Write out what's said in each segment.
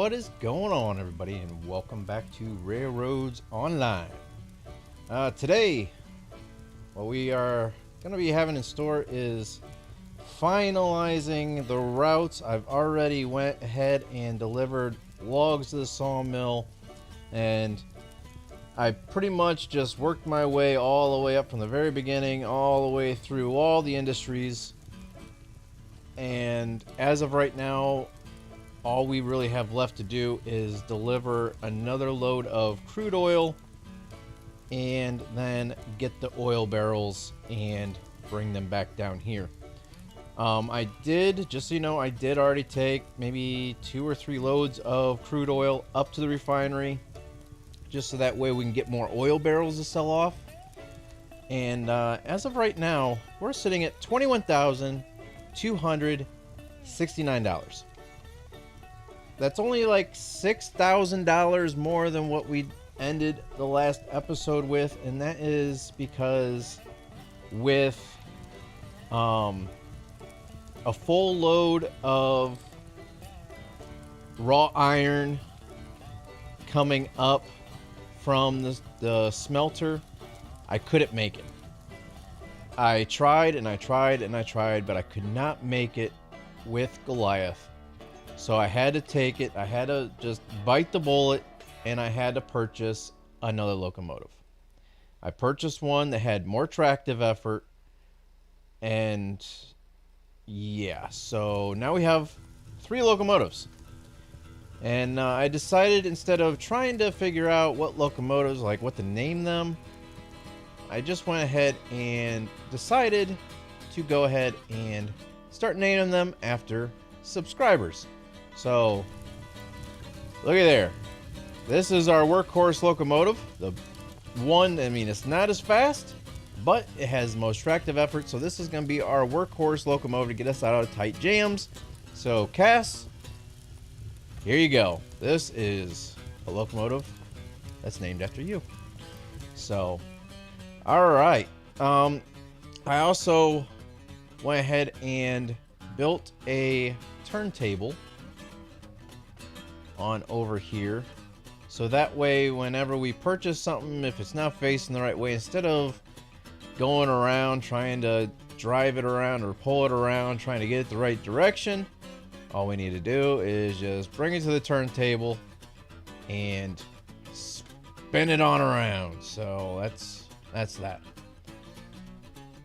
What is going on, everybody, and welcome back to Railroads Online. Today, what we are going to be having in store is finalizing the routes. I've already went ahead and delivered logs to the sawmill, and I pretty much just worked my way all the way up from the very beginning, all the way through all the industries. And as of right now, all we really have left to do is deliver another load of crude oil and then get the oil barrels and bring them back down here. I did, just so you know, I did already take maybe 2 or 3 loads of crude oil up to the refinery, just so that way we can get more oil barrels to sell off. And as of right now, we're sitting at $21,269. That's only like $6,000 more than what we ended the last episode with, and that is because with a full load of raw iron coming up from the smelter, I couldn't make it. I tried and I tried and I tried, but I could not make it with Goliath. So I had to take it. I had to just bite the bullet, and I had to purchase another locomotive. I purchased one that had more tractive effort, and yeah, so now we have 3 locomotives. And I decided, instead of trying to figure out what locomotives, like what to name them, I just went ahead and decided to go ahead and start naming them after subscribers. So, look at there. This is our workhorse locomotive. The one, I mean, it's not as fast, but it has the most tractive effort. So this is going to be our workhorse locomotive to get us out of tight jams. So, Cass, here you go. This is a locomotive that's named after you. So, all right. I also went ahead and built a turntable on over here, so that way whenever we purchase something, if it's not facing the right way, instead of going around trying to drive it around or pull it around trying to get it the right direction, all we need to do is just bring it to the turntable and spin it on around. So that's that.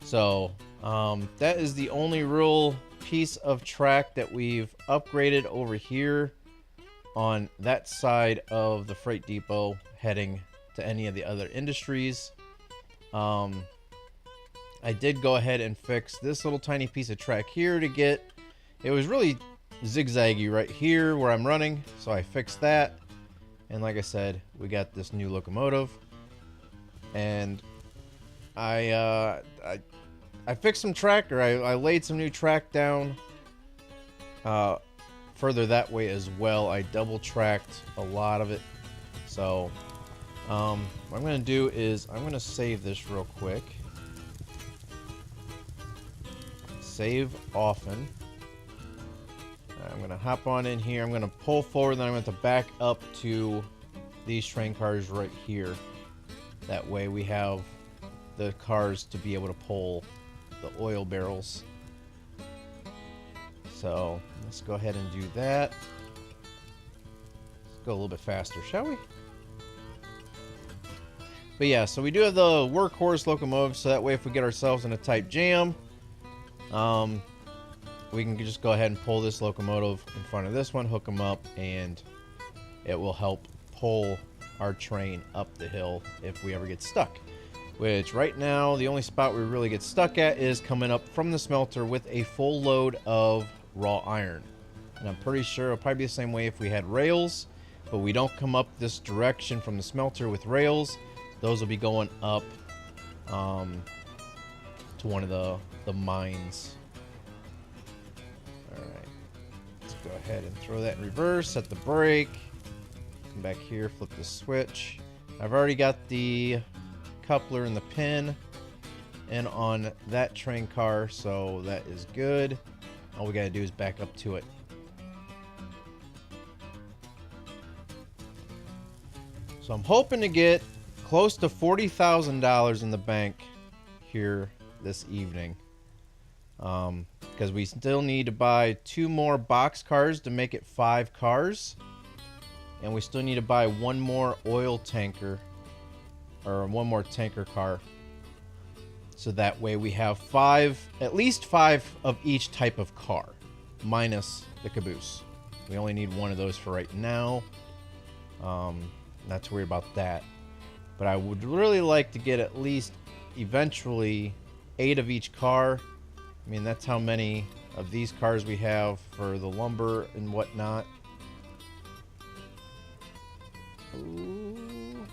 So that is the only real piece of track that we've upgraded over here on that side of the freight depot heading to any of the other industries. I did go ahead and fix this little tiny piece of track here to get, it was really zigzaggy right here where I'm running, so I fixed that. And like I said, we got this new locomotive, and I fixed some track, or I laid some new track down further that way as well. I double tracked a lot of it. So what I'm going to do is I'm going to save this real quick. Save often. I'm going to hop on in here. I'm going to pull forward, then I'm going to back up to these train cars right here. That way we have the cars to be able to pull the oil barrels. So let's go ahead and do that. Let's go a little bit faster, shall we? But yeah, so we do have the workhorse locomotive, so that way if we get ourselves in a tight jam, we can just go ahead and pull this locomotive in front of this one, hook them up, and it will help pull our train up the hill if we ever get stuck. Which right now, the only spot we really get stuck at is coming up from the smelter with a full load of raw iron. And I'm pretty sure it'll probably be the same way if we had rails, but we don't come up this direction from the smelter with rails. Those will be going up to one of the mines. Alright, let's go ahead and throw that in reverse, set the brake, come back here, flip the switch. I've already got the coupler and the pin and on that train car, so that is good. All we gotta do is back up to it. So I'm hoping to get close to $40,000 in the bank here this evening. Because we still need to buy 2 more box cars to make it 5 cars. And we still need to buy 1 more oil tanker. Or 1 more tanker car. So that way we have 5, at least 5 of each type of car. Minus the caboose. We only need 1 of those for right now. Not to worry about that. But I would really like to get at least, eventually, 8 of each car. I mean, that's how many of these cars we have for the lumber and whatnot. Ooh.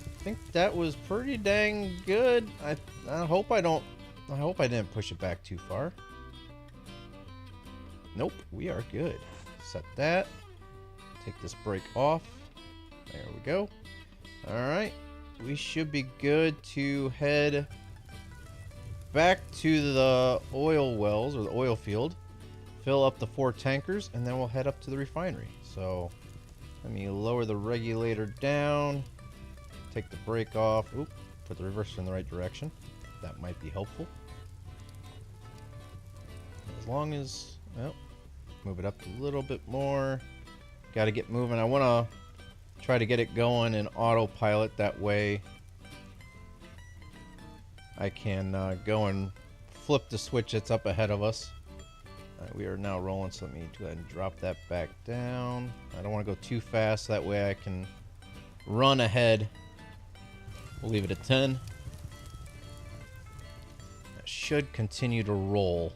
I think that was pretty dang good. I hope I didn't push it back too far. Nope, we are good. Set that. Take this brake off. There we go. Alright. We should be good to head back to the oil wells, or the oil field. Fill up the 4 tankers, and then we'll head up to the refinery. So, let me lower the regulator down. Take the brake off. Oop, put the reverser in the right direction. That might be helpful. As long as... well, move it up a little bit more. Got to get moving. I want to try to get it going in autopilot. That way I can go and flip the switch that's up ahead of us. We are now rolling, so let me go ahead and drop that back down. I don't want to go too fast. That way I can run ahead. We'll leave it at 10. That should continue to roll.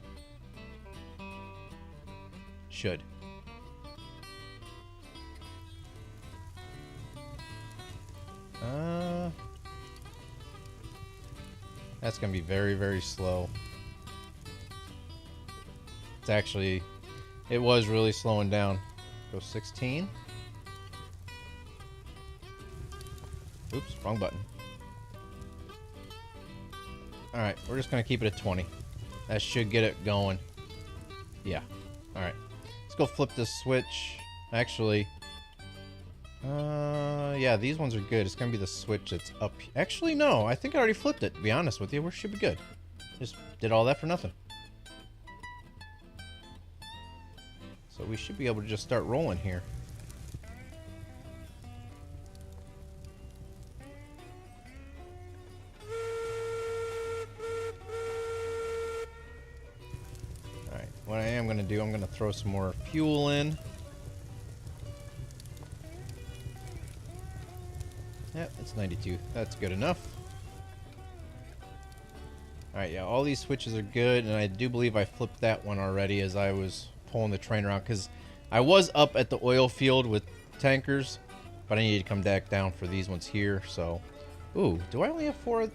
Should. That's going to be very, very slow. It's actually... it was really slowing down. Go 16. Oops, wrong button. Alright, we're just going to keep it at 20. That should get it going. Yeah. Alright. Let's go flip this switch. Actually... yeah, these ones are good. It's going to be the switch that's up. Actually, no. I think I already flipped it, to be honest with you. We should be good. Just did all that for nothing. So we should be able to just start rolling here. Alright, what I am going to do, I'm going to throw some more fuel in. Yep, it's 92. That's good enough. Alright, yeah, all these switches are good, and I do believe I flipped that one already as I was pulling the train around, because I was up at the oil field with tankers, but I needed to come back down for these ones here, so... ooh, do I only have 4?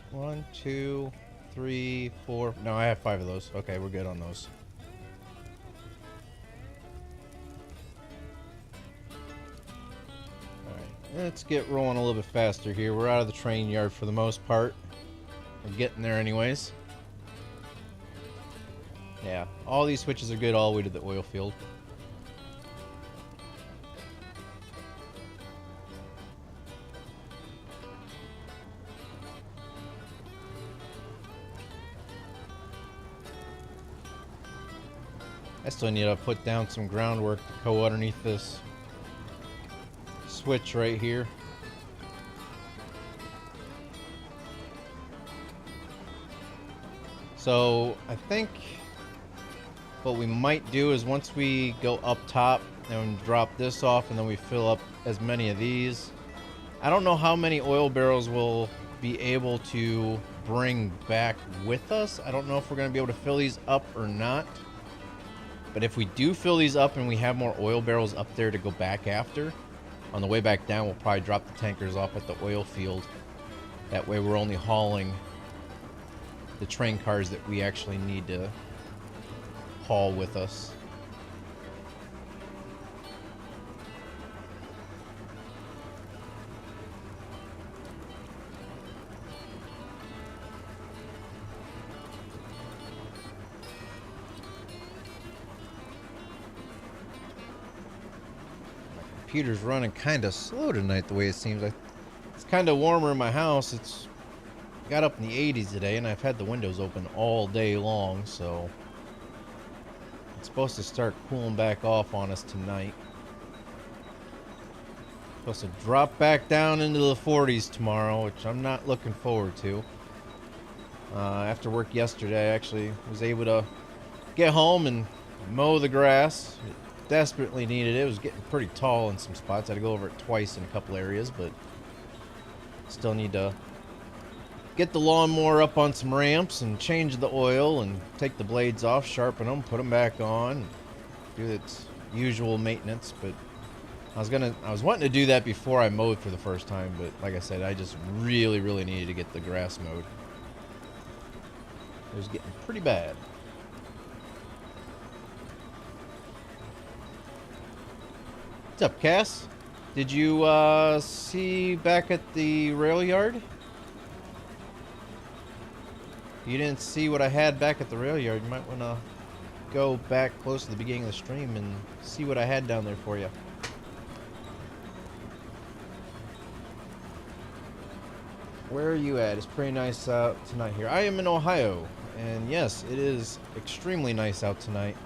1, 2, 3, 4... no, I have 5 of those. Okay, we're good on those. Let's get rolling a little bit faster here. We're out of the train yard for the most part. We're getting there anyways. Yeah, all these switches are good all the way to the oil field. I still need to put down some groundwork to go underneath this switch right here. So I think what we might do is once we go up top and drop this off and then we fill up as many of these, I don't know how many oil barrels we'll be able to bring back with us. I don't know if we're going to be able to fill these up or not, but if we do fill these up and we have more oil barrels up there to go back after, on the way back down, we'll probably drop the tankers off at the oil field. That way we're only hauling the train cars that we actually need to haul with us. computer's running kind of slow tonight, the way it seems. It's kind of warmer in my house. It's got up in the 80s today, and I've had the windows open all day long, so it's supposed to start cooling back off on us tonight. Supposed to drop back down into the 40s tomorrow, which I'm not looking forward to. After work yesterday, I actually was able to get home and mow the grass. It desperately needed it. It was getting pretty tall in some spots. I had to go over it twice in a couple areas, but still need to get the lawnmower up on some ramps and change the oil and take the blades off, sharpen them, put them back on, do its usual maintenance. But I was wanting to do that before I mowed for the first time, but like I said, I just really needed to get the grass mowed. It was getting pretty bad. What's up, Cass? Did you see back at the rail yard? You didn't see what I had back at the rail yard. You might want to go back close to the beginning of the stream and see what I had down there for you. Where are you at? It's pretty nice out tonight here. I am in Ohio, and yes, it is extremely nice out tonight.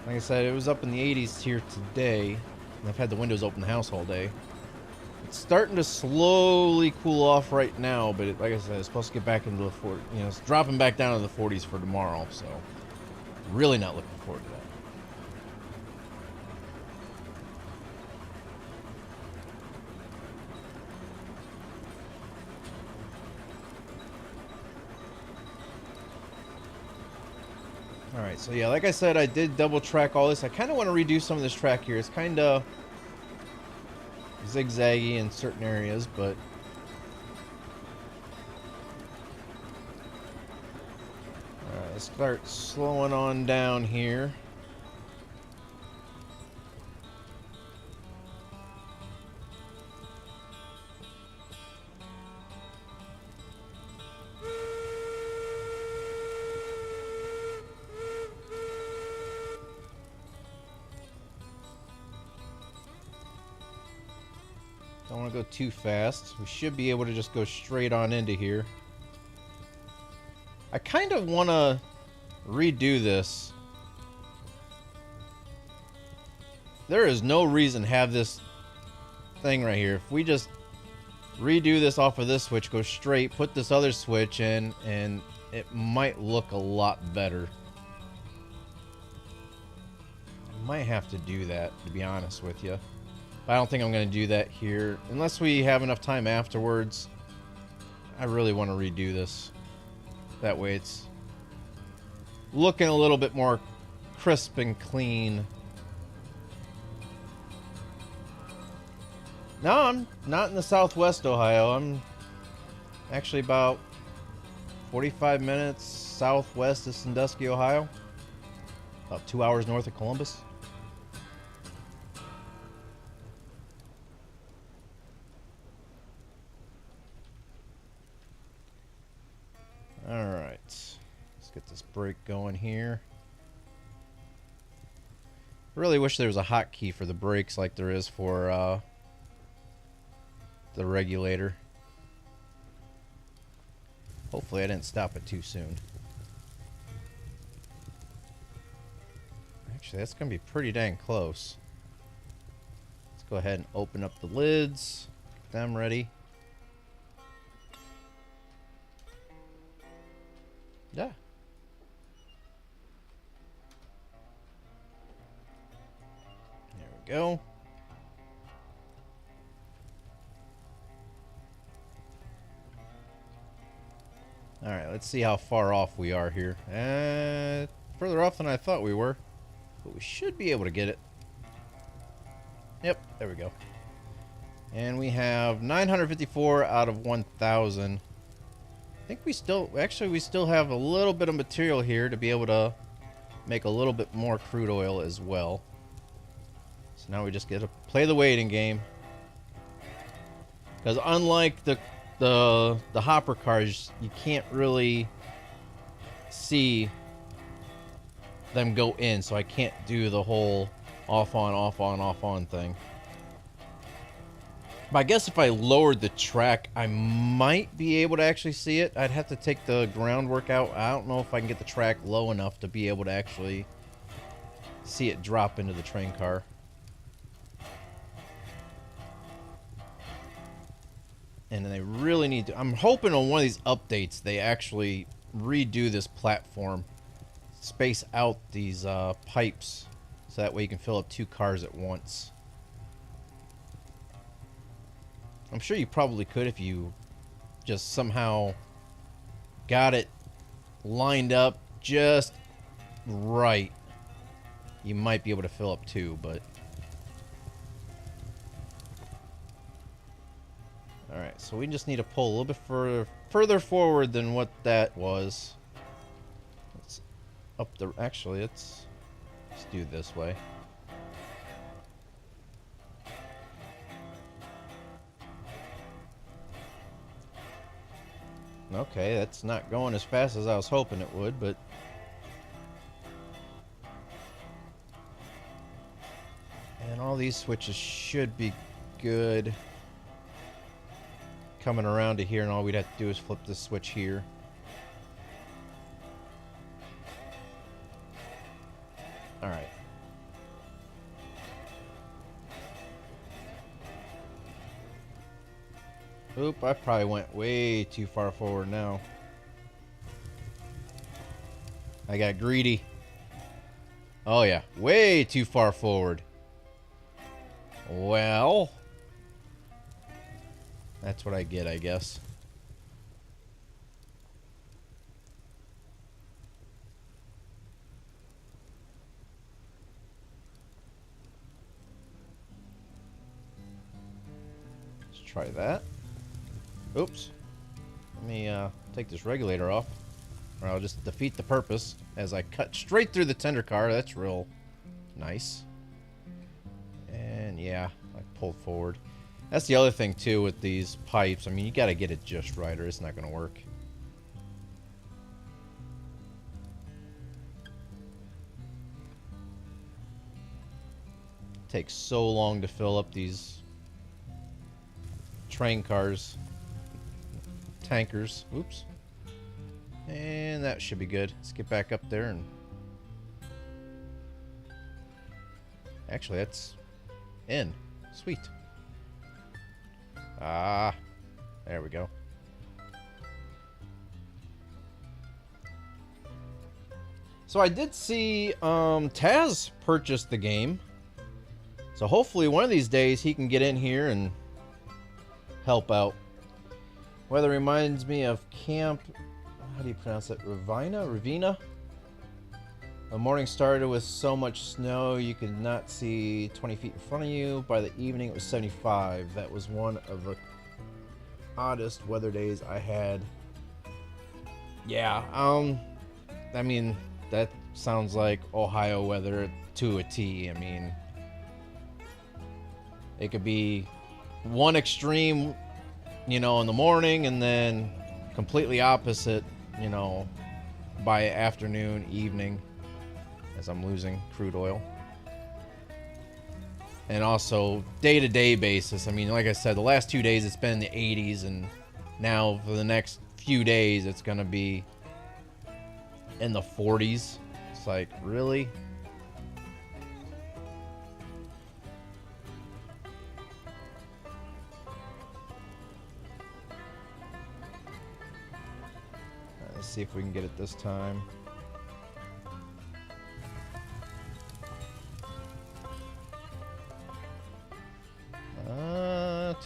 Like I said, it was up in the 80s here today, and I've had the windows open in the house all day. It's starting to slowly cool off right now, but like I said, it's supposed to get back into the 40s. You know, it's dropping back down to the 40s for tomorrow, so really not looking forward to that. Alright, so yeah, like I said, I did double track all this. I kind of want to redo some of this track here. It's kind of zigzaggy in certain areas, but alright, let's start slowing on down here. Don't want to go too fast. We should be able to just go straight on into here. I kind of want to redo this. There is no reason to have this thing right here. If we just redo this off of this switch, go straight, put this other switch in, and it might look a lot better. I might have to do that, to be honest with you. I don't think I'm going to do that here. Unless we have enough time afterwards. I really want to redo this. That way it's looking a little bit more crisp and clean. No, I'm not in the Southwest Ohio. I'm actually about 45 minutes southwest of Sandusky, Ohio. About 2 hours north of Columbus. Alright, let's get this brake going here. Really wish there was a hotkey for the brakes like there is for the regulator. Hopefully I didn't stop it too soon. Actually, that's going to be pretty dang close. Let's go ahead and open up the lids. Get them ready. Yeah. There we go. Alright, let's see how far off we are here. Further off than I thought we were. But we should be able to get it. Yep, there we go. And we have 954 out of 1,000. I think we still have a little bit of material here to be able to make a little bit more crude oil as well. So now we just get to play the waiting game. Because unlike the hopper cars, you can't really see them go in, so I can't do the whole off on thing. But I guess if I lowered the track, I might be able to actually see it. I'd have to take the groundwork out. I don't know if I can get the track low enough to be able to actually see it drop into the train car. And they really need to... I'm hoping on one of these updates they actually redo this platform. Space out these pipes so that way you can fill up 2 cars at once. I'm sure you probably could if you just somehow got it lined up just right. You might be able to fill up 2, but... Alright, so we just need to pull a little bit further forward than what that was. Let's up the... Actually, let's do it this way. Okay, that's not going as fast as I was hoping it would, but... And all these switches should be good. Coming around to here, and all we'd have to do is flip this switch here. Alright. Oop, I probably went way too far forward now. I got greedy. Oh yeah, way too far forward. Well, that's what I get, I guess. Let's try that. Oops. Let me take this regulator off, or I'll just defeat the purpose as I cut straight through the tender car. That's real nice. And yeah, I pulled forward. That's the other thing too with these pipes. I mean, you got to get it just right or it's not going to work. It takes so long to fill up these train cars. Tankers. Oops. And that should be good. Let's get back up there and... Actually, that's in. Sweet. Ah, there we go. So I did see Taz purchase the game. So hopefully one of these days he can get in here and help out. Weather reminds me of Camp... How do you pronounce it? Ravina? The morning started with so much snow you could not see 20 feet in front of you. By the evening it was 75. That was one of the oddest weather days I had. Yeah, I mean, that sounds like Ohio weather to a T. I mean, it could be one extreme, you know, in the morning and then completely opposite, you know, by afternoon, evening. As I'm losing crude oil. And also day-to-day basis. I mean, like I said, the last 2 days it's been in the 80s, and now for the next few days it's gonna be in the 40s. It's like, really? Let's see if we can get it this time.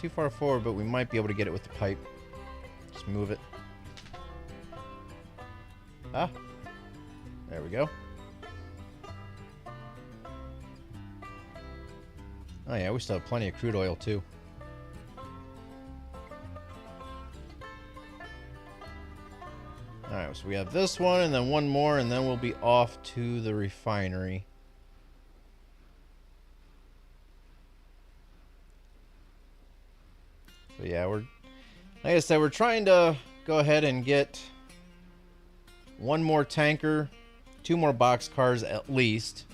Too far forward, but we might be able to get it with the pipe. Just move it. Ah, there we go. Oh yeah, we still have plenty of crude oil too. Alright, so we have this one and then one more, and then we'll be off to the refinery. So yeah, we're, like I said, we're trying to go ahead and get one more tanker, 2 more box cars at least,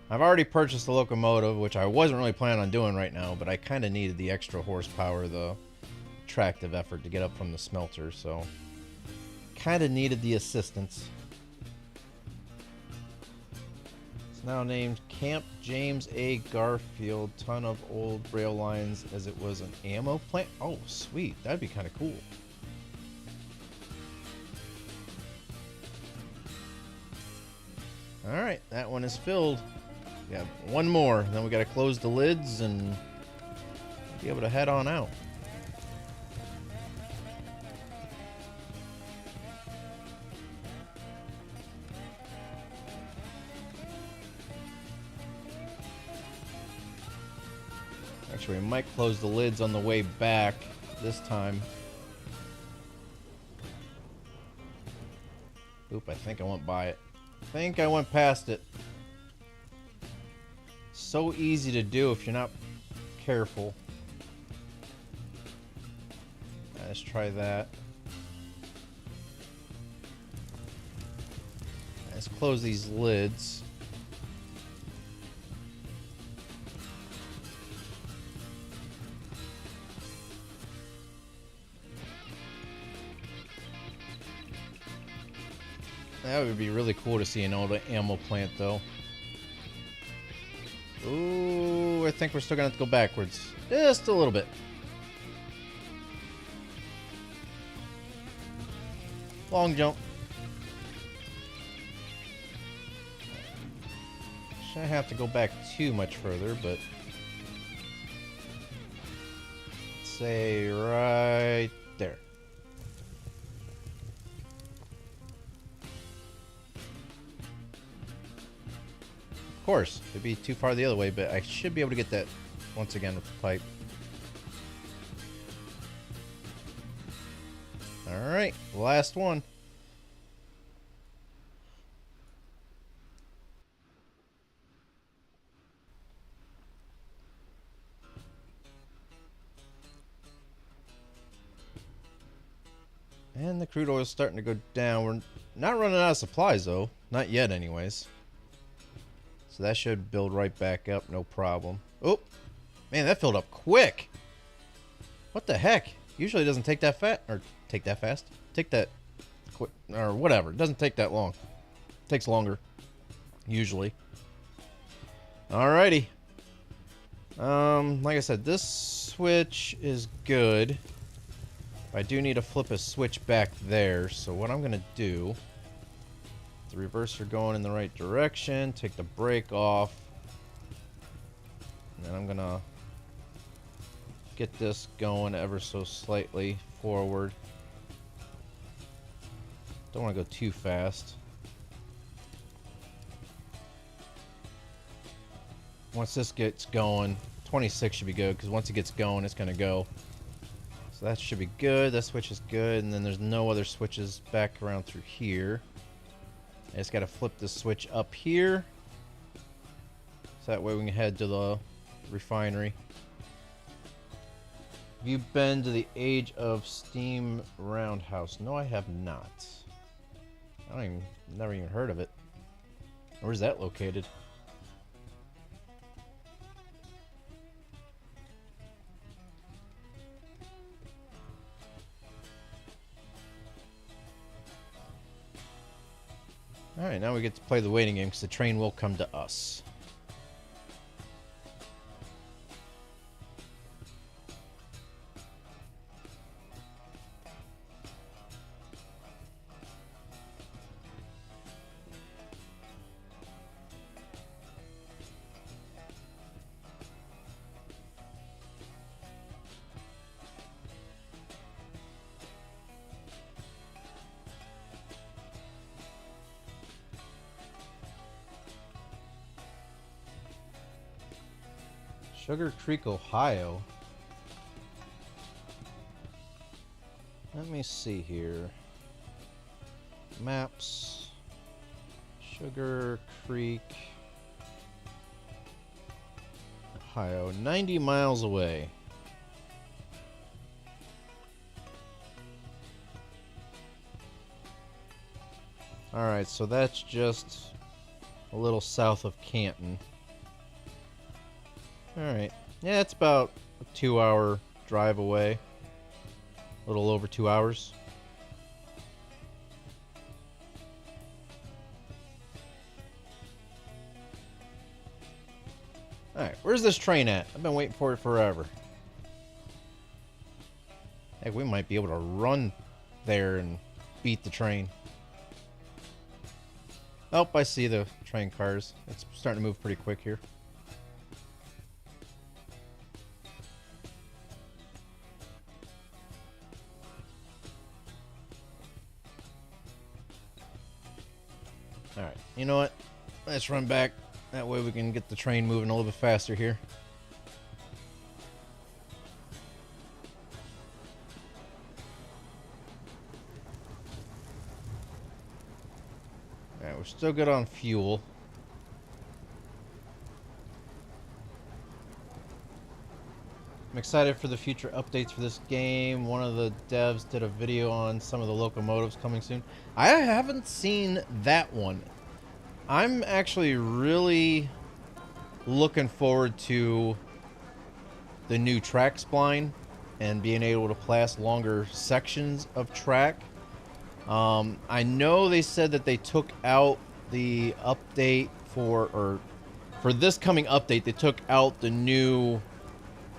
I've already purchased the locomotive, which I wasn't really planning on doing right now, but I kind of needed the extra horsepower, the tractive effort to get up from the smelter, so kind of needed the assistance. It's now named Camp James A. Garfield, ton of old rail lines as it was an ammo plant. Oh, sweet. That'd be kind of cool. Alright, that one is filled. We have one more, then we gotta close the lids and be able to head on out. Actually, we might close the lids on the way back this time. Oop, I think I went by it. I think I went past it. So easy to do if you're not careful. Let's try that. Let's close these lids. That would be really cool to see an old ammo plant, though. Ooh, I think we're still gonna have to go backwards. Just a little bit. Long jump. Shouldn't have to go back too much further, but... say right there. Of course, it'd be too far the other way, but I should be able to get that once again with the pipe. Alright, last one. And the crude oil is starting to go down. We're not running out of supplies, though. Not yet, anyways. So that should build right back up, no problem. Oh, man, that filled up quick. What the heck? Usually it doesn't take that fast, or take that fast. Take that quick, or whatever. It doesn't take that long. It takes longer, usually. Alrighty. Like I said, this switch is good. I do need to flip a switch back there. So what I'm gonna do. The reverser going in the right direction, take the brake off, and then I'm gonna get this going ever so slightly forward. Don't want to go too fast. Once this gets going, 26 should be good, because once it gets going, it's gonna go. So that should be good. That switch is good, and then there's no other switches back around through here. I just gotta flip the switch up here, so that way we can head to the refinery. Have you been to the Age of Steam Roundhouse? No, I have not. Never even heard of it. Where's that located? Alright, now we get to play the waiting game because the train will come to us. Sugar Creek, Ohio. Let me see here. Maps. Sugar Creek, Ohio. 90 miles away. Alright, so that's just a little south of Canton. Alright. Yeah, it's about a 2-hour drive away. A little over 2 hours. Alright, where's this train at? I've been waiting for it forever. Heck, we might be able to run there and beat the train. Oh, I see the train cars. It's starting to move pretty quick here. Alright, you know what? Let's run back. That way we can get the train moving a little bit faster here. Alright, we're still good on fuel. I'm excited for the future updates for this game. One of the devs did a video on some of the locomotives coming soon. I haven't seen that one. I'm actually really looking forward to the new track spline and being able to place longer sections of track. I know they said that they took out the update for this coming update, they took out the new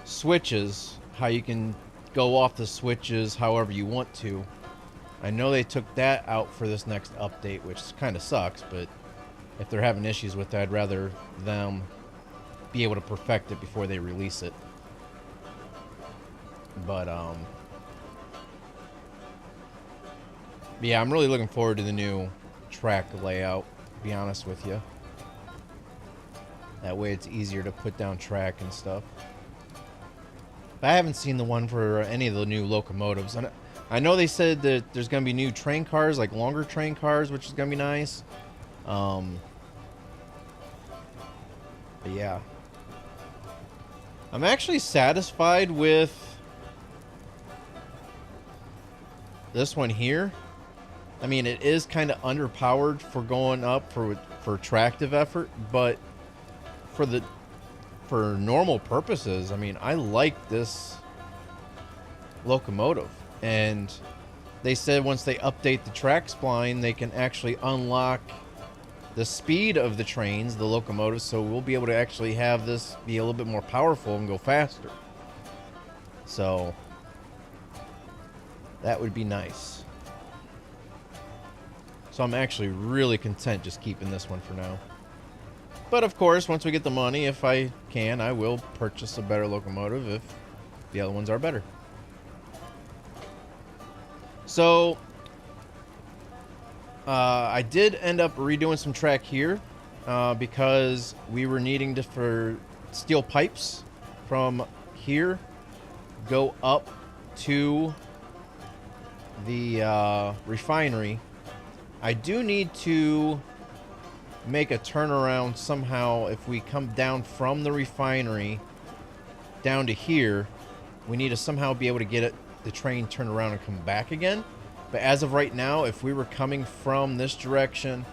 switches, how you can go off the switches however you want to. I know they took that out for this next update, which kind of sucks, but if they're having issues with that, I'd rather them be able to perfect it before they release it. But yeah, I'm really looking forward to the new track layout, to be honest with you. That way it's easier to put down track and stuff. But I haven't seen the one for any of the new locomotives. And I know they said that there's going to be new train cars, like longer train cars, which is going to be nice. But yeah. I'm actually satisfied with this one here. I mean, it is kind of underpowered for going up for tractive effort, but for normal purposes, I mean, I like this locomotive. And they said once they update the track spline, they can actually unlock the speed of the trains, the locomotives, so we'll be able to actually have this be a little bit more powerful and go faster. So that would be nice. So I'm actually really content just keeping this one for now. But of course, once we get the money, if I can, I will purchase a better locomotive if the other ones are better. So I did end up redoing some track here because we were needing for steel pipes from here go up to the refinery. I do need to make a turnaround somehow. If we come down from the refinery down to here, we need to somehow be able to get the train turned around and come back again. But as of right now, if we were coming from this direction,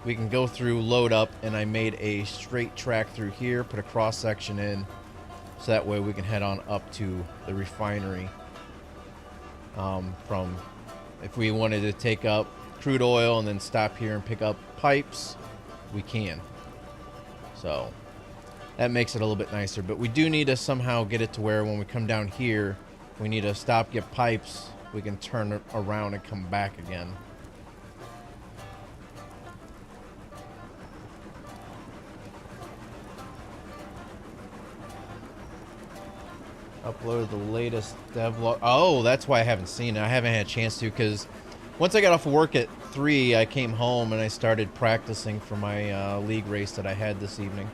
we can go through, load up, and I made a straight track through here, put a cross section in, so that way we can head on up to the refinery. From if we wanted to take up crude oil and then stop here and pick up pipes, we can. So that makes it a little bit nicer. But we do need to somehow get it to where when we come down here, we need to stop, get pipes, we can turn it around and come back again. Uploaded the latest devlog. Oh, that's why I haven't seen it. I haven't had a chance to, because once I got off of work at 3, I came home and I started practicing for my league race that I had this evening.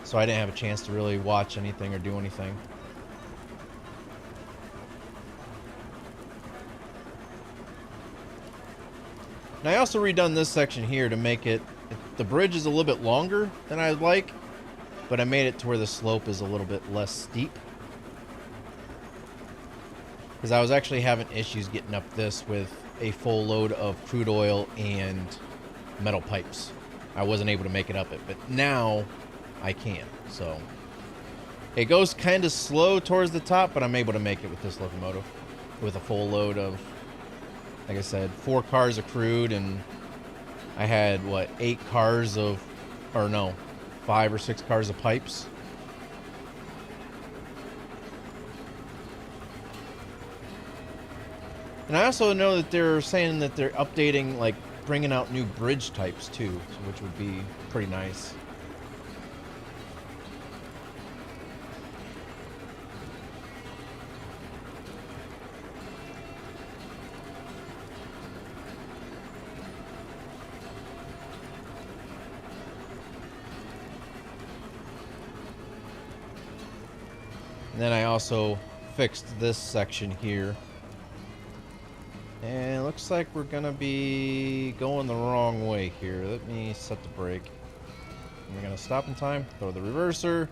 So I didn't have a chance to really watch anything or do anything. And I also redone this section here to make it, the bridge is a little bit longer than I'd like, but I made it to where the slope is a little bit less steep. Because I was actually having issues getting up this with a full load of crude oil and metal pipes. I wasn't able to make it up it, but now I can. So It goes kind of slow towards the top, but I'm able to make it with this locomotive. With a full load of, like I said, 4 cars of crude, and I had, what, 8 cars of, or no, 5 or 6 cars of pipes. And I also know that they're saying that they're updating, like, bringing out new bridge types, too, which would be pretty nice. And then I also fixed this section here. And it looks like we're gonna be going the wrong way here. Let me set the brake. And we're gonna stop in time, throw the reverser.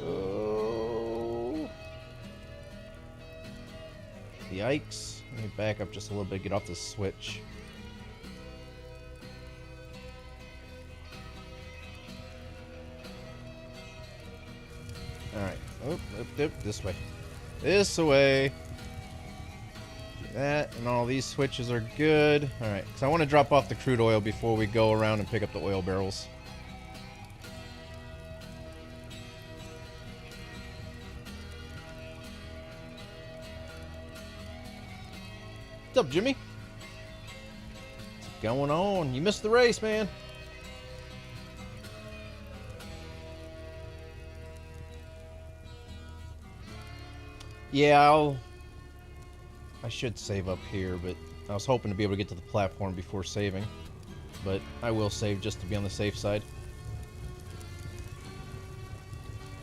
Oh. Yikes. Let me back up just a little bit, get off this switch. Alright. Oh, this way. This way. That and all these switches are good. Alright, so I want to drop off the crude oil before we go around and pick up the oil barrels. What's up, Jimmy? What's going on? You missed the race, man. Yeah, I should save up here, but I was hoping to be able to get to the platform before saving. But I will save just to be on the safe side.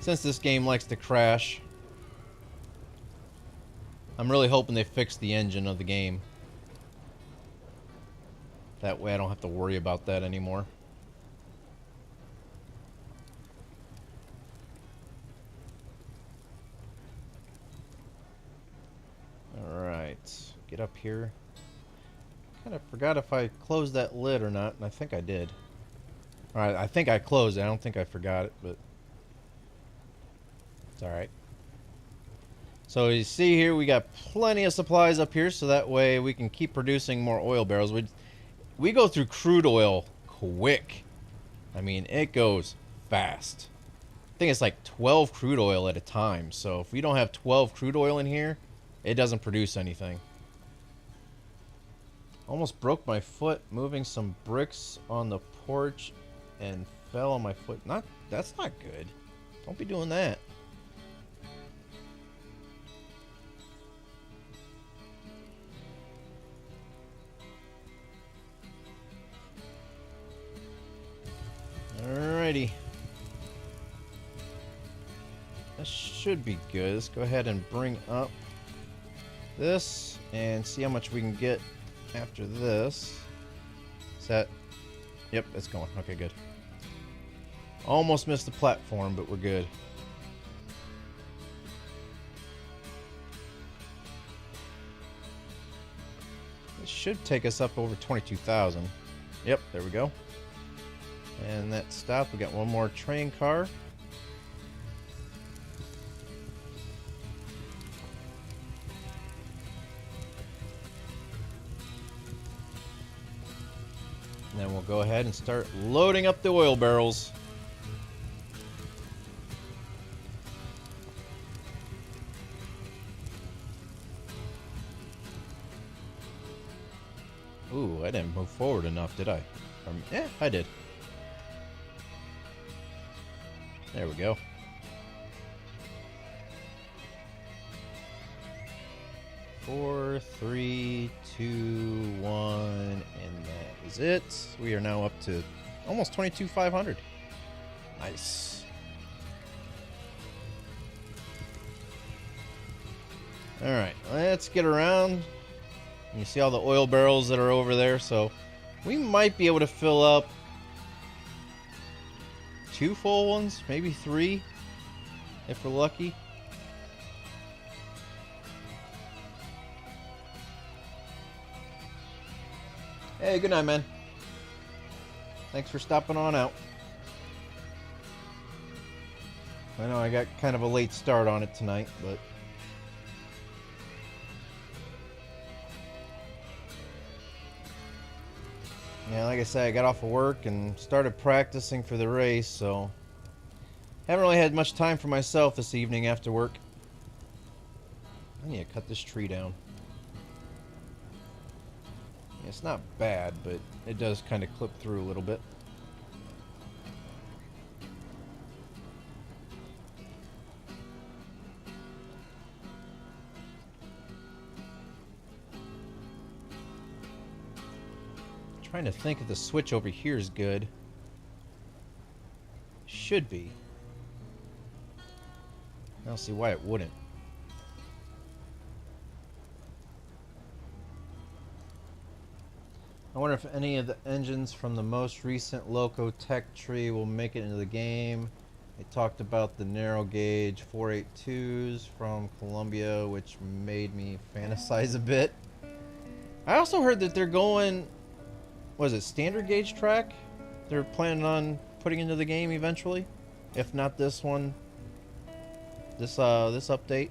Since this game likes to crash, I'm really hoping they fix the engine of the game. That way I don't have to worry about that anymore. Get up here. Kind of forgot if I closed that lid or not, and I think I did. Alright, I think I closed it. I don't think I forgot it, but it's alright. So you see here, we got plenty of supplies up here, so that way we can keep producing more oil barrels. We go through crude oil quick. I mean, it goes fast. I think it's like 12 crude oil at a time, so if we don't have 12 crude oil in here, it doesn't produce anything. Almost broke my foot moving some bricks on the porch and fell on my foot. That's not good. Don't be doing that. Alrighty. That should be good. Let's go ahead and bring up this and see how much we can get after this. Is that... Yep, it's going. Okay, good. Almost missed the platform, but we're good. It should take us up over 22,000. Yep, there we go. And that stopped. We got one more train car. And then we'll go ahead and start loading up the oil barrels. Ooh, I didn't move forward enough, did I? Yeah, I did. There we go. Four, three, two, one, and that is it. We are now up to almost 22,500. Nice. All right, let's get around. You see all the oil barrels that are over there, so we might be able to fill up 2 full ones, maybe 3, if we're lucky. Hey, good night, man. Thanks for stopping on out. I know I got kind of a late start on it tonight, but... yeah, like I said, I got off of work and started practicing for the race, so... haven't really had much time for myself this evening after work. I need to cut this tree down. It's not bad, but it does kind of clip through a little bit. Trying to think if the switch over here is good. Should be. I don't see why it wouldn't. I wonder if any of the engines from the most recent Loco Tech tree will make it into the game. They talked about the narrow gauge 482s from Columbia, which made me fantasize a bit. I also heard that they're going... was it standard gauge track? They're planning on putting into the game eventually, if not this one. This update,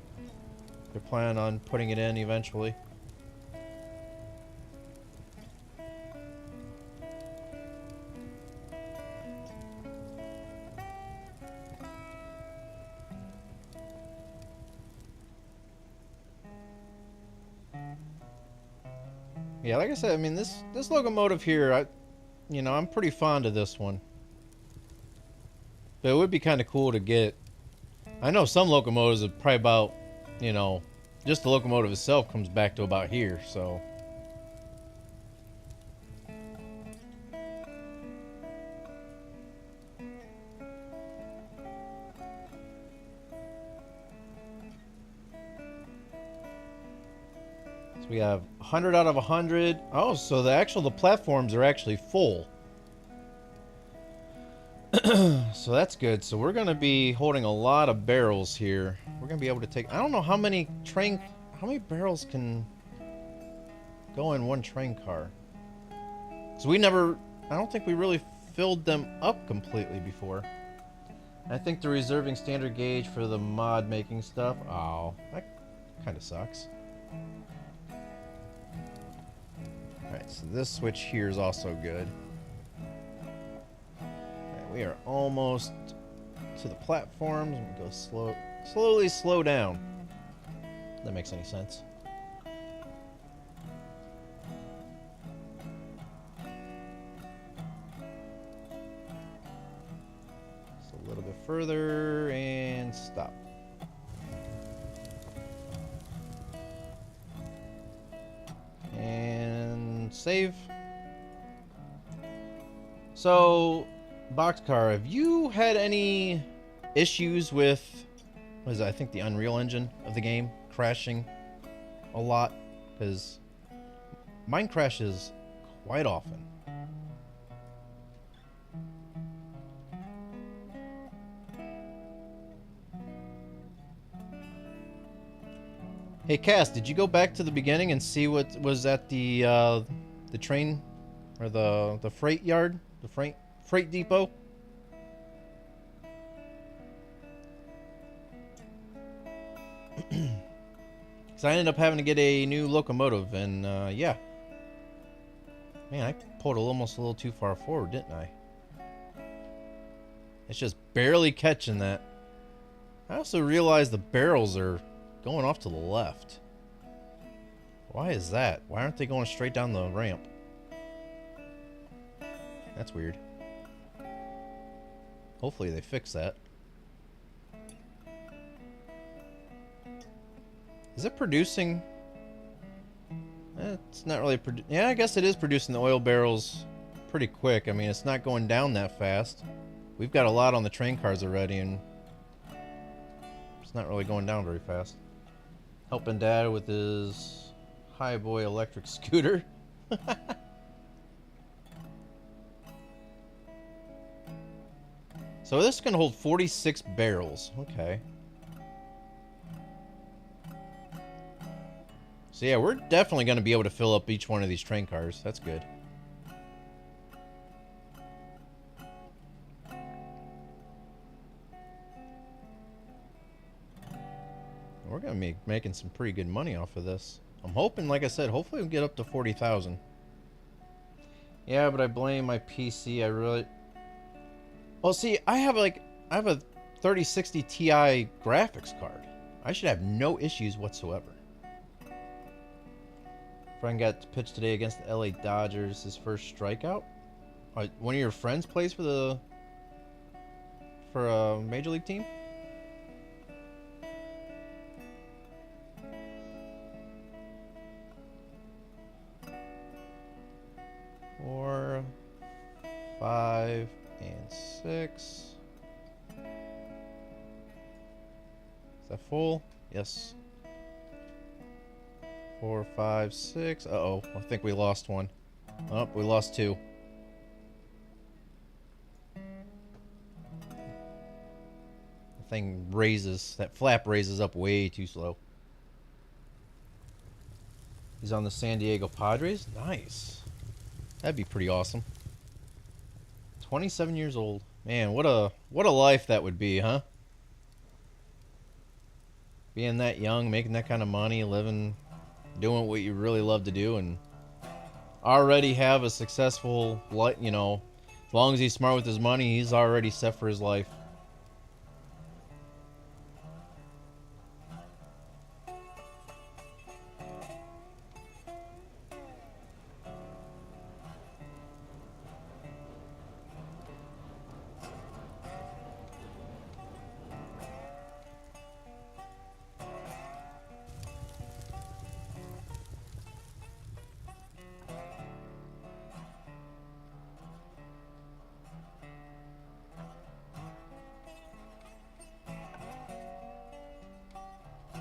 they're planning on putting it in eventually. Yeah, like I said, I mean this locomotive here, I'm pretty fond of this one. But it would be kind of cool to get. I know some locomotives are probably about, just the locomotive itself comes back to about here, so. So we have 100 out of 100. Oh, so the platforms are actually full. So that's good. So we're going to be holding a lot of barrels here. We're going to be able to take... I don't know how many barrels can go in one train car. So I don't think we really filled them up completely before. I think they're reserving standard gauge for the mod making stuff. Oh, that kind of sucks. Alright, so this switch here is also good. We are almost to the platforms. We go slowly slow down. If that makes any sense. Just a little bit further and stop. And save. So... Boxcar, have you had any issues with, what is it, I think the Unreal Engine of the game crashing a lot? Because mine crashes quite often. Hey Cass, did you go back to the beginning and see what was at the train or the freight yard, the freight depot? Because I ended up having to get a new locomotive, and yeah. Man, I pulled almost a little too far forward, didn't I? It's just barely catching that. I also realized the barrels are going off to the left. Why is that? Why aren't they going straight down the ramp? That's weird. Hopefully they fix that. Is it producing? It's not really yeah, I guess it is producing the oil barrels pretty quick. I mean, it's not going down that fast. We've got a lot on the train cars already, and it's not really going down very fast. Helping Dad with his Highboy electric scooter. So this is going to hold 46 barrels. Okay. So yeah, we're definitely going to be able to fill up each one of these train cars. That's good. we're gonna be making some pretty good money off of this. I'm hoping, like I said, hopefully we'll get up to 40,000. Yeah, but I blame my PC. I really... Well, see, I have a 3060 Ti graphics card. I should have no issues whatsoever. Friend got to pitch today against the LA Dodgers. His first strikeout. One of your friends plays for a major league team. 4, 5, and 6. Is that full? Yes. 4, 5, 6. Uh-oh. I think we lost one. Oh, we lost 2. The thing raises, that flap raises up way too slow. He's on the San Diego Padres? Nice. That'd be pretty awesome. 27 years old. Man, what a life that would be, huh? Being that young, making that kind of money, living, doing what you really love to do, and already have a successful life, you know, as long as he's smart with his money, he's already set for his life.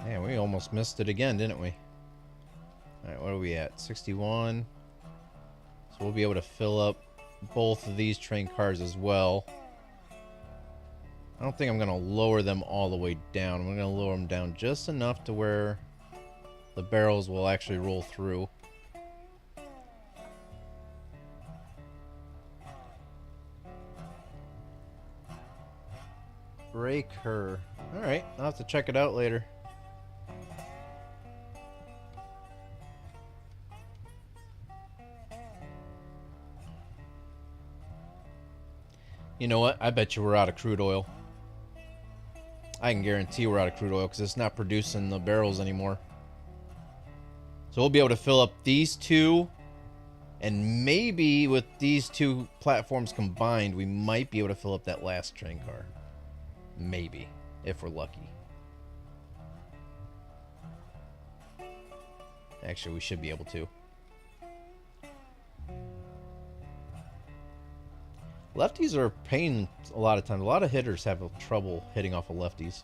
Man, we almost missed it again, didn't we? Alright, what are we at? 61. So we'll be able to fill up both of these train cars as well. I don't think I'm going to lower them all the way down. I'm going to lower them down just enough to where the barrels will actually roll through. Breaker. Alright, I'll have to check it out later. You know what? I bet you we're out of crude oil. I can guarantee we're out of crude oil because it's not producing the barrels anymore. So we'll be able to fill up these two, and maybe with these two platforms combined, we might be able to fill up that last train car. Maybe, if we're lucky. Actually, we should be able to. Lefties are a pain a lot of times. A lot of hitters have trouble hitting off of lefties.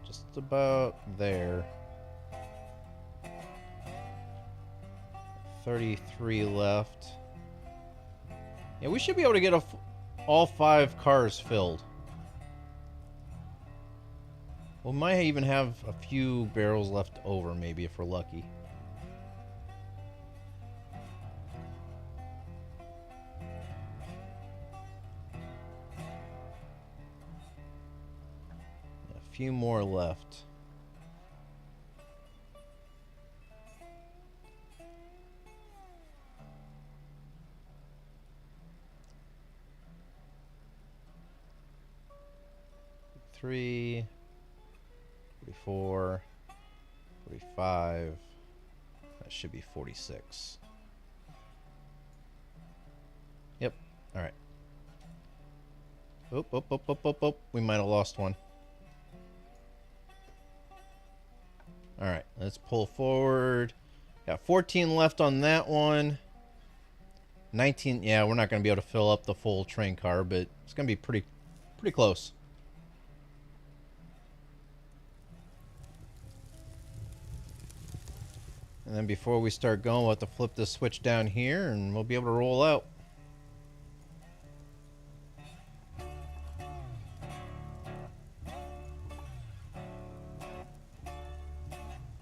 Just about there. 33 left. Yeah, we should be able to get all 5 cars filled. We might even have a few barrels left over, maybe, if we're lucky. Few more left. Three, 44, 45. That should be 46. Yep. All right. Oh. We might have lost one. Alright, let's pull forward. Got 14 left on that one. 19, yeah, we're not going to be able to fill up the full train car, but it's going to be pretty close. And then before we start going, we'll have to flip this switch down here and we'll be able to roll out.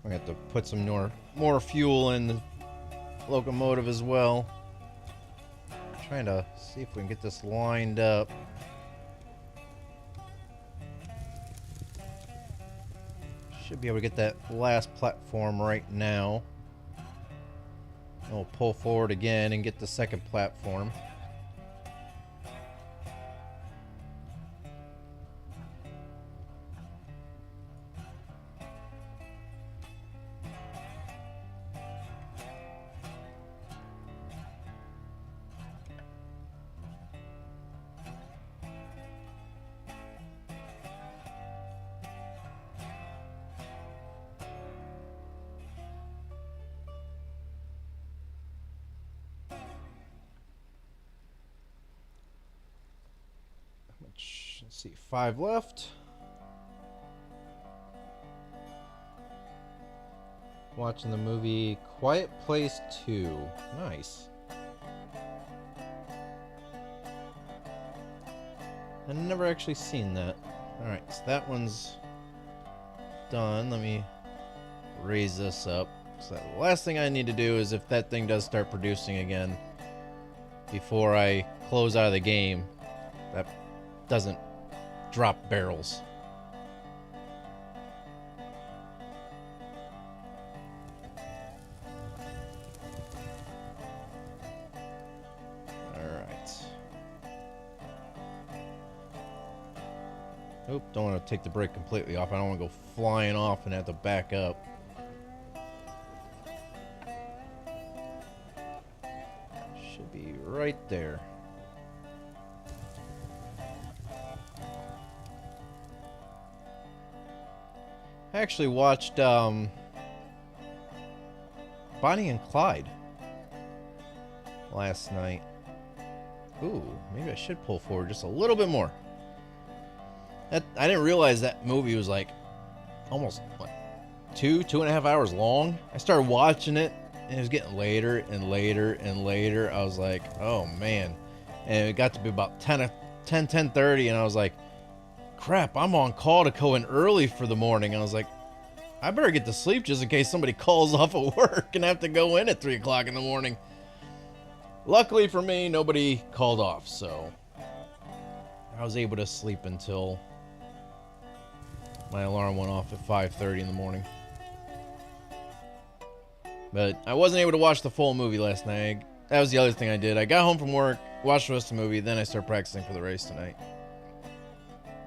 We're going to have to put some more fuel in the locomotive as well. I'm trying to see if we can get this lined up. Should be able to get that last platform right now. And we'll pull forward again and get the second platform. Let's see, 5 left. Watching the movie Quiet Place 2. Nice. I've never actually seen that. Alright, so that one's done. Let me raise this up. So the last thing I need to do is, if that thing does start producing again, before I close out of the game, that doesn't drop barrels. Alright. Oop, don't want to take the brake completely off. I don't want to go flying off and have to back up. Should be right there. I actually watched Bonnie and Clyde last night. Ooh, maybe I should pull forward just a little bit more. I didn't realize that movie was like almost, what, 2.5 hours long. I started watching it and it was getting later and later and later. I was like, oh man. And it got to be about 10:30 and I was like, crap, I'm on call to go in early for the morning. I was like, I better get to sleep just in case somebody calls off of work and I have to go in at 3 o'clock in the morning. Luckily for me, nobody called off, so I was able to sleep until my alarm went off at 5:30 in the morning. But I wasn't able to watch the full movie last night. That was the other thing I did. I got home from work, watched the rest of the movie, then I started practicing for the race tonight.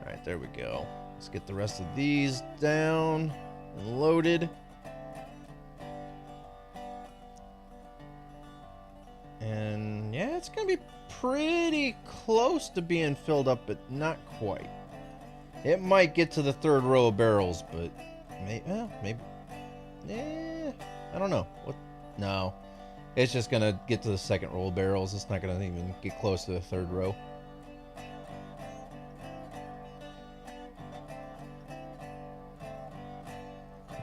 Alright, there we go. Let's get the rest of these down and loaded. And yeah, it's going to be pretty close to being filled up, but not quite. It might get to the third row of barrels, but maybe. Yeah, I don't know. What? No. It's just going to get to the second row of barrels. It's not going to even get close to the third row.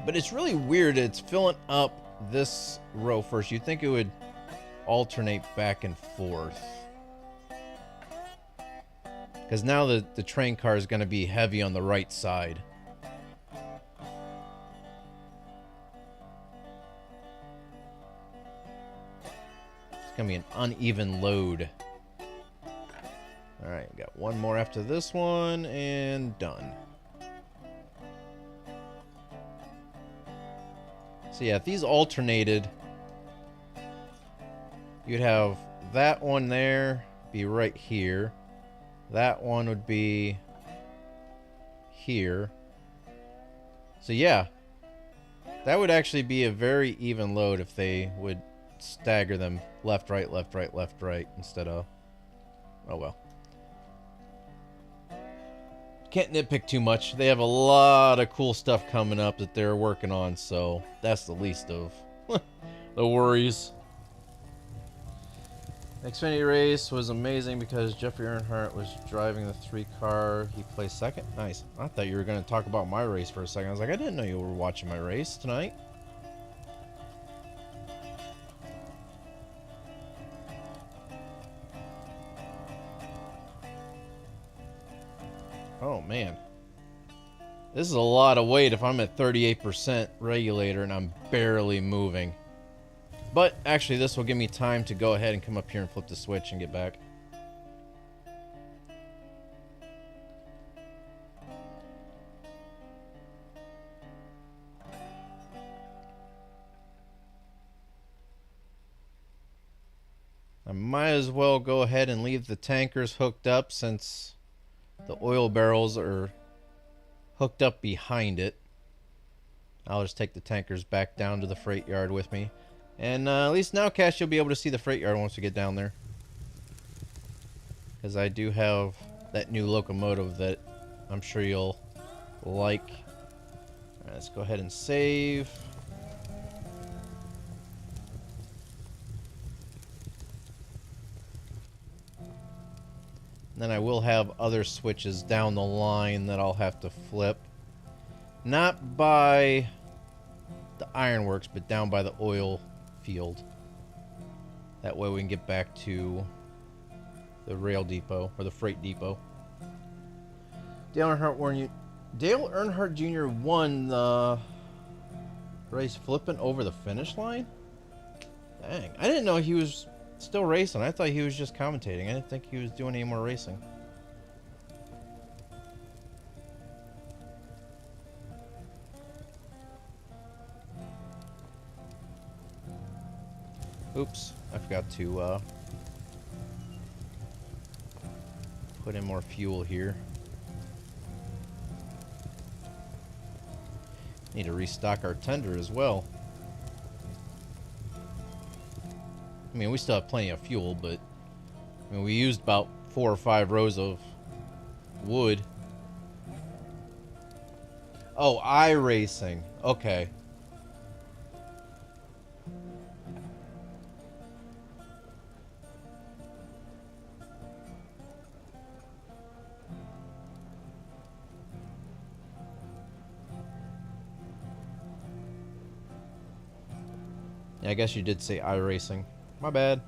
But it's really weird. It's filling up this row first. You'd think it would alternate back and forth. Because now the train car is going to be heavy on the right side. It's going to be an uneven load. Alright, we got one more after this one, and done. So yeah, if these alternated, you'd have that one there be right here. That one would be here. So yeah, that would actually be a very even load if they would stagger them left, right, left, right, left, right instead of... Oh well. Can't nitpick too much. They have a lot of cool stuff coming up that they're working on, so that's the least of the worries. The Xfinity race was amazing because Jeffrey Earnhardt was driving the 3 car. He placed second. Nice. I thought you were going to talk about my race for a second. I was like, I didn't know you were watching my race tonight. man. This is a lot of weight if I'm at 38% regulator and I'm barely moving. But actually, this will give me time to go ahead and come up here and flip the switch and get back. I might as well go ahead and leave the tankers hooked up since the oil barrels are hooked up behind it. I'll just take the tankers back down to the freight yard with me. And at least now, Cash, you'll be able to see the freight yard once we get down there. Because I do have that new locomotive that I'm sure you'll like. Alright, let's go ahead and save. Then I will have other switches down the line that I'll have to flip. Not by the ironworks, but down by the oil field. That way we can get back to the rail depot, or the freight depot. Dale Earnhardt Jr. won the race flipping over the finish line? Dang, I didn't know he was still racing. I thought he was just commentating. I didn't think he was doing any more racing. Oops, I forgot to put in more fuel here. Need to restock our tender as well. I mean, we still have plenty of fuel, but I mean, we used about 4 or 5 rows of wood. Oh, iRacing. Okay. Yeah, I guess you did say iRacing. My bad.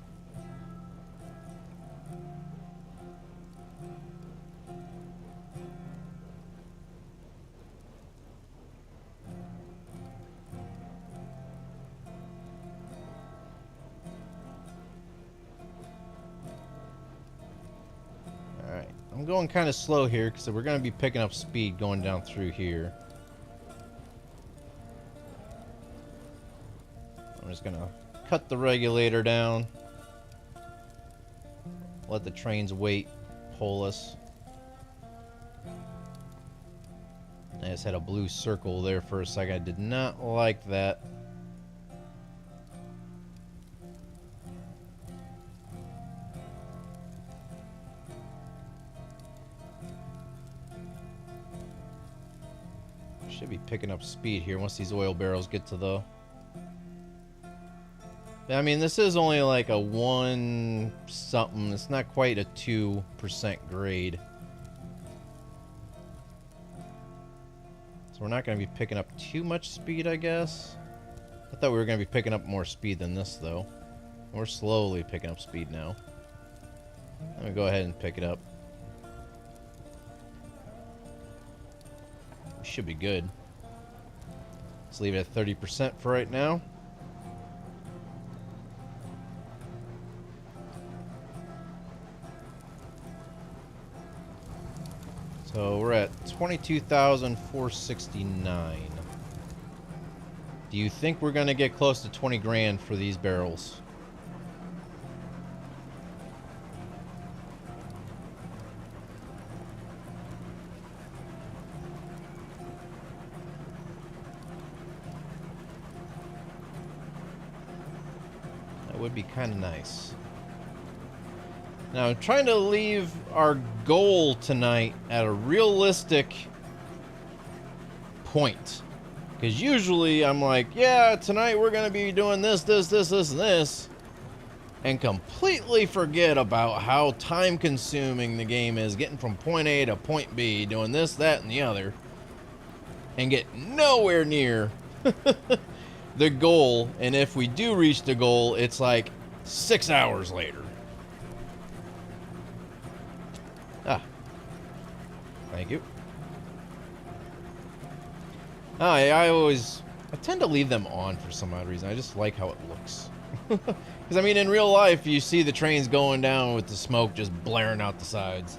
Alright, I'm going kind of slow here because we're going to be picking up speed going down through here. I'm just going to cut the regulator down. Let the train's weight pull us. I just had a blue circle there for a second. I did not like that. Should be picking up speed here once these oil barrels get to the... I mean, this is only like a 1 something. It's not quite a 2% grade. So we're not going to be picking up too much speed, I guess. I thought we were going to be picking up more speed than this, though. We're slowly picking up speed now. Let me go ahead and pick it up. We should be good. Let's leave it at 30% for right now. So we're at 22,469. Do you think we're going to get close to 20 grand for these barrels? That would be kind of nice. Now, I'm trying to leave our goal tonight at a realistic point. Because usually I'm like, yeah, tonight we're going to be doing this, and this. And completely forget about how time-consuming the game is, getting from point A to point B, doing this, that, and the other. And get nowhere near the goal. And if we do reach the goal, it's like 6 hours later. Ah. Thank you. I tend to leave them on for some odd reason. I just like how it looks. Because, I mean, in real life, you see the trains going down with the smoke just blaring out the sides.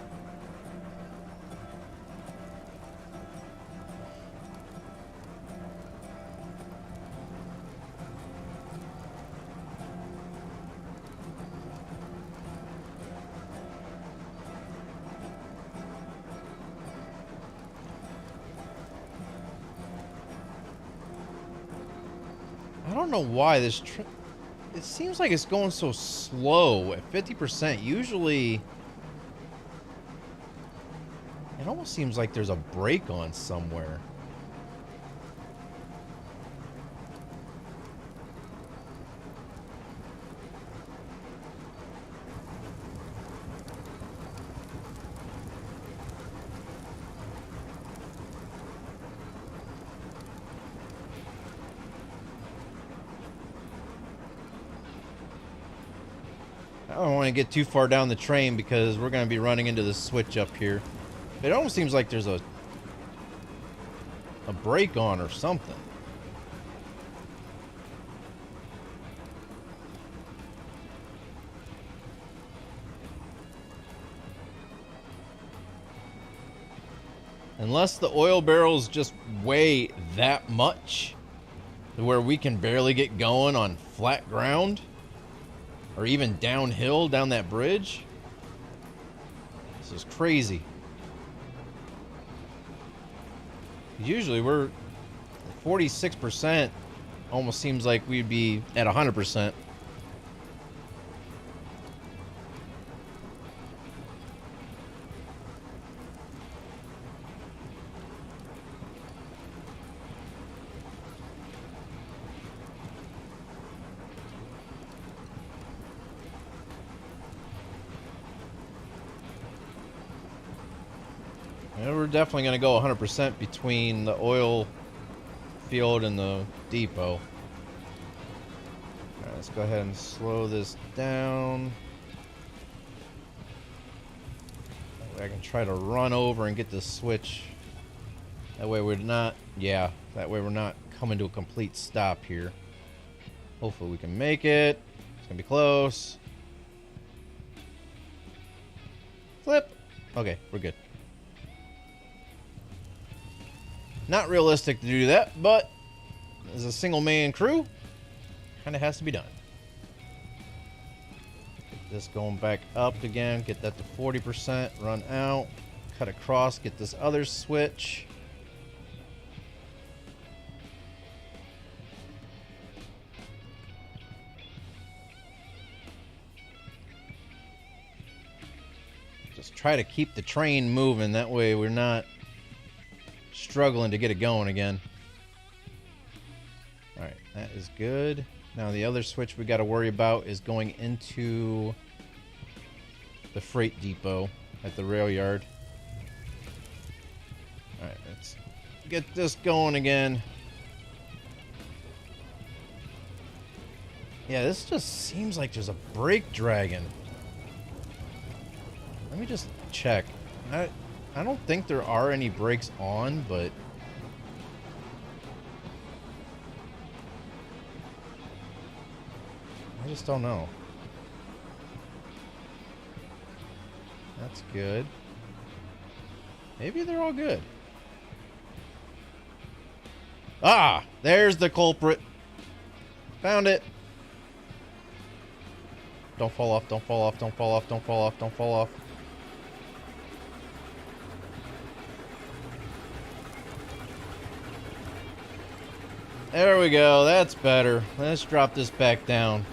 I don't know why this it seems like it's going so slow at 50%. Usually, it almost seems like there's a brake on somewhere. I don't want to get too far down the train because we're going to be running into the switch up here. It almost seems like there's a brake on or something. Unless the oil barrels just weigh that much to where we can barely get going on flat ground. Or even downhill down that bridge. This is crazy. Usually we're 46%. Almost seems like we'd be at 100%. And we're definitely going to go 100% between the oil field and the depot. Alright, let's go ahead and slow this down. That way I can try to run over and get this switch. That way we're not, that way we're not coming to a complete stop here. Hopefully we can make it. It's going to be close. Flip. Okay, we're good. Not realistic to do that, but as a single-man crew, kind of has to be done. Get this going back up again, get that to 40%, run out, cut across, get this other switch. Just try to keep the train moving, that way we're not struggling to get it going again. Alright, that is good. Now the other switch we got to worry about is going into the freight depot at the rail yard. Alright, let's get this going again. Yeah, this just seems like there's a brake dragging. Let me just check. I don't think there are any brakes on, but I just don't know. That's good. Maybe they're all good. Ah, there's the culprit. Found it. Don't fall off, don't fall off, don't fall off, don't fall off, don't fall off. There we go, that's better. Let's drop this back down.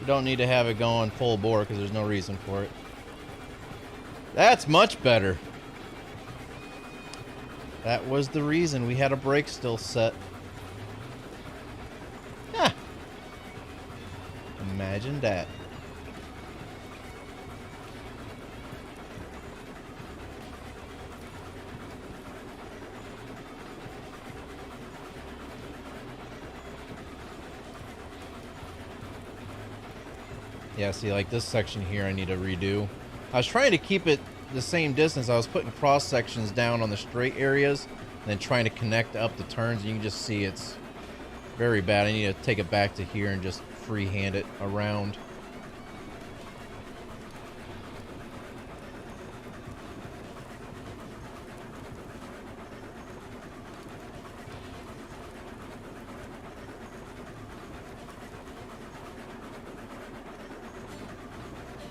We don't need to have it going full bore because there's no reason for it. That's much better. That was the reason we had a brake still set. Huh. Imagine that. Yeah, see, like this section here I need to redo. I was trying to keep it the same distance. I was putting cross sections down on the straight areas and then trying to connect up the turns, and you can just see it's very bad. I need to take it back to here and just freehand it around.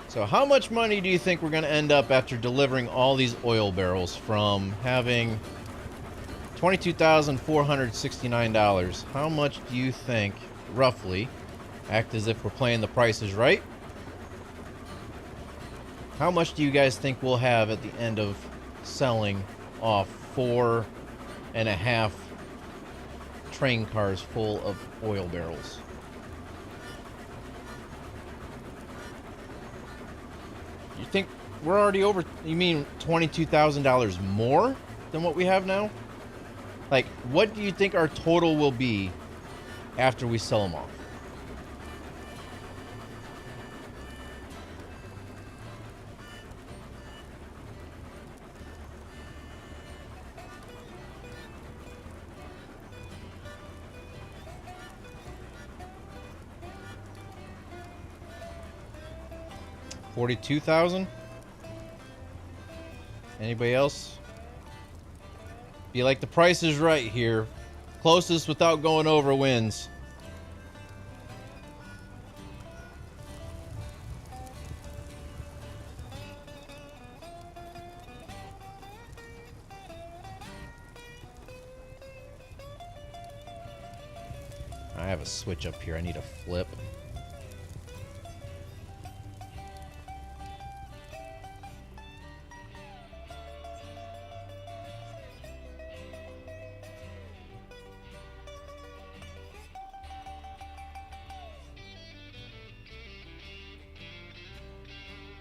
So how much money do you think we're going to end up after delivering all these oil barrels from having $22,469? How much do you think, roughly, act as if we're playing the Price is Right? How much do you guys think we'll have at the end of selling off 4.5 train cars full of oil barrels? You think we're already over? You mean $22,000 more than what we have now? Like, what do you think our total will be after we sell them off? $42,000? Anybody else? Be like the Price is Right here. Closest without going over wins. I have a switch up here. I need a flip.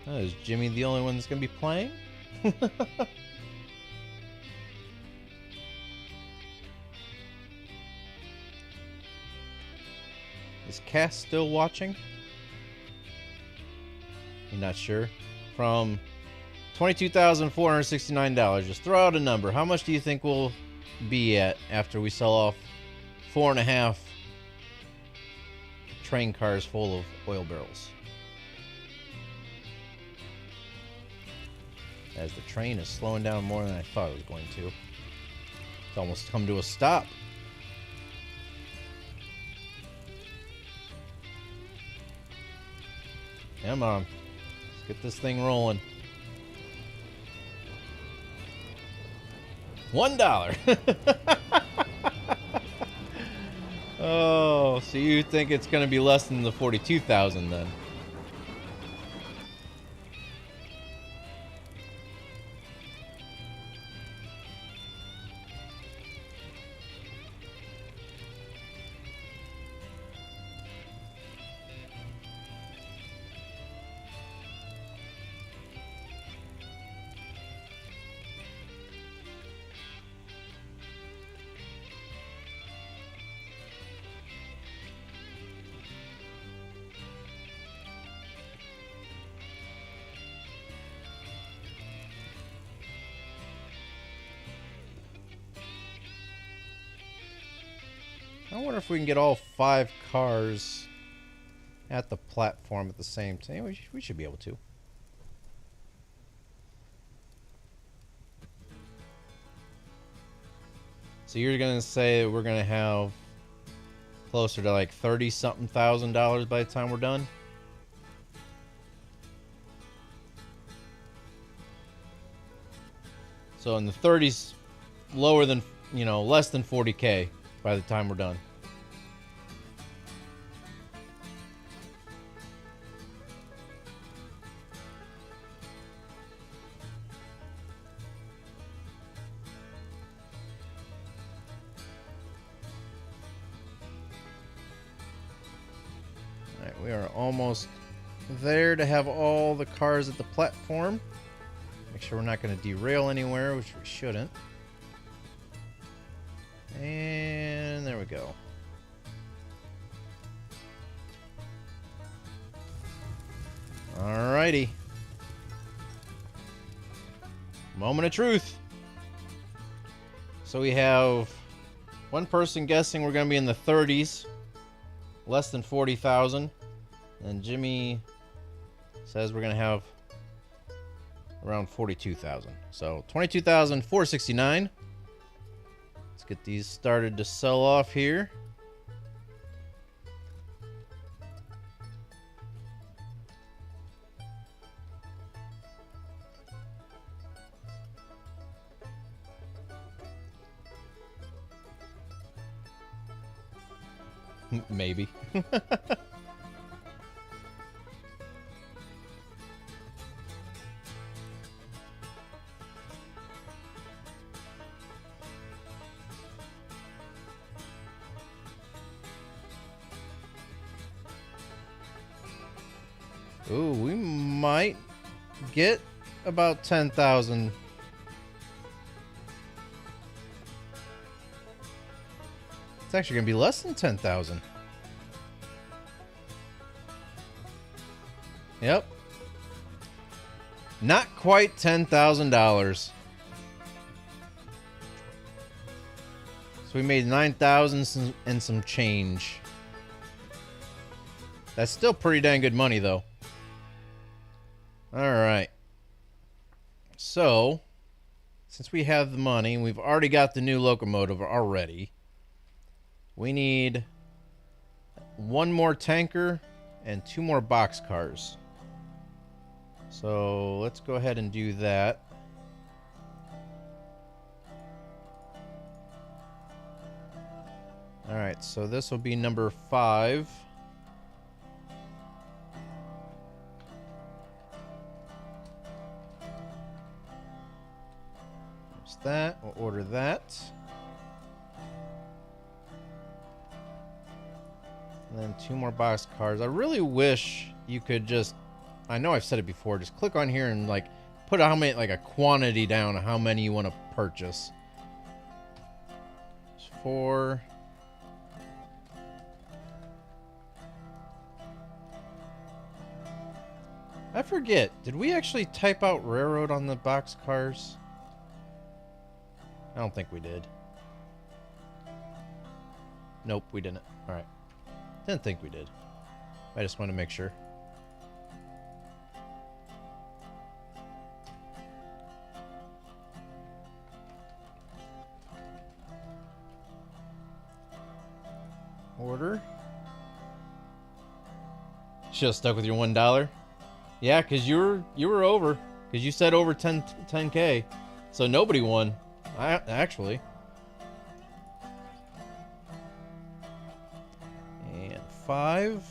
Oh, is Jimmy the only one that's going to be playing? Is Cass still watching? You're not sure? From $22,469. Just throw out a number. How much do you think we'll be at after we sell off 4.5 train cars full of oil barrels? As the train is slowing down more than I thought it was going to. It's almost come to a stop. Come on. Let's get this thing rolling. $1. Oh, so you think it's going to be less than the 42,000 then? I wonder if we can get all 5 cars at the platform at the same time. We should be able to. So you're going to say we're going to have closer to like $30-something thousand by the time we're done? So in the 30s, lower than, less than 40K by the time we're done. All right, we are almost there to have all the cars at the platform. Make sure we're not going to derail anywhere, which we shouldn't. And there we go. Alrighty. Moment of truth. So we have one person guessing we're going to be in the 30s, less than 40,000. And Jimmy says we're going to have around 42,000. So 22,469. Let's get these started to sell off here. Maybe. Ooh, we might get about 10,000. It's actually going to be less than 10,000. Yep. Not quite $10,000. So we made 9,000 and some change. That's still pretty dang good money, though. Alright. So, since we have the money, we've already got the new locomotive already. We need one more tanker and 2 more boxcars. So let's go ahead and do that. Alright, so this will be number 5. There's that. We'll order that. And then 2 more box cars. I really wish you could just, I know I've said it before, just click on here and like put how many, like a quantity down of how many you want to purchase. There's 4. I forget, did we actually type out railroad on the box cars? I don't think we did. Nope, we didn't. Alright. Didn't think we did. I just want to make sure. Order. Should've stuck with your $1. Yeah, because you were over. Because you said over 10K. So nobody won. Actually. And 5.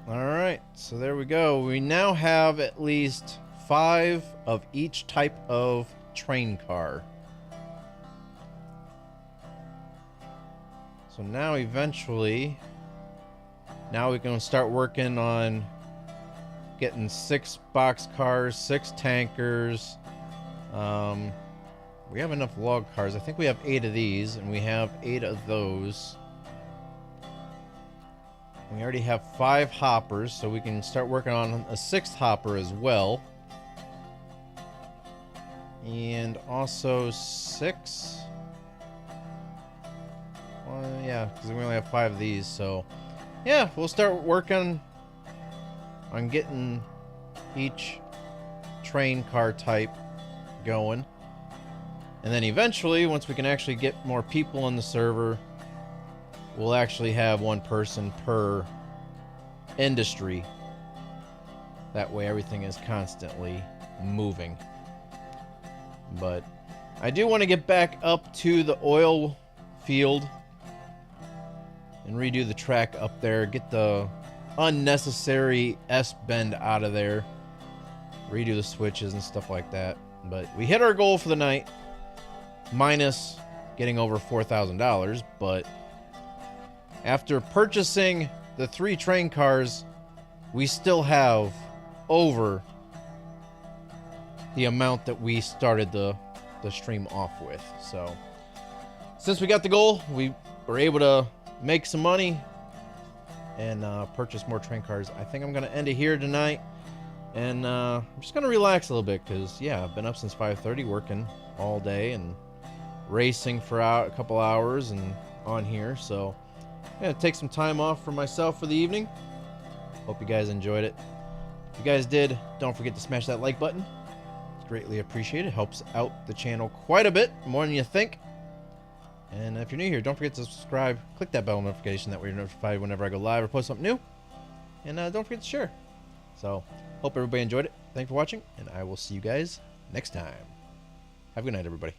Alright, so there we go. We now have at least 5 of each type of train car. So now eventually, now we can start working on getting 6 box cars, 6 tankers. We have enough log cars. I think we have 8 of these, and we have 8 of those. We already have 5 hoppers, so we can start working on a 6th hopper as well. And also 6. Yeah, because we only have 5 of these, so yeah, we'll start working on getting each train car type going. And then eventually, once we can actually get more people on the server, we'll actually have 1 person per industry. That way everything is constantly moving. But I do want to get back up to the oil field and redo the track up there, get the unnecessary S-bend out of there, redo the switches and stuff like that. But we hit our goal for the night, minus getting over $4,000, but after purchasing the 3 train cars, we still have over the amount that we started the stream off with. So since we got the goal, we were able to make some money, and purchase more train cars. I think I'm going to end it here tonight. And I'm just going to relax a little bit because, yeah, I've been up since 5:30 working all day and racing for a couple hours and on here. So I'm going to take some time off for myself for the evening. Hope you guys enjoyed it. If you guys did, don't forget to smash that like button. It's greatly appreciated. It helps out the channel quite a bit, more than you think. And if you're new here, don't forget to subscribe. Click that bell notification, that way you're notified whenever I go live or post something new. And don't forget to share. So, hope everybody enjoyed it. Thanks for watching, and I will see you guys next time. Have a good night, everybody.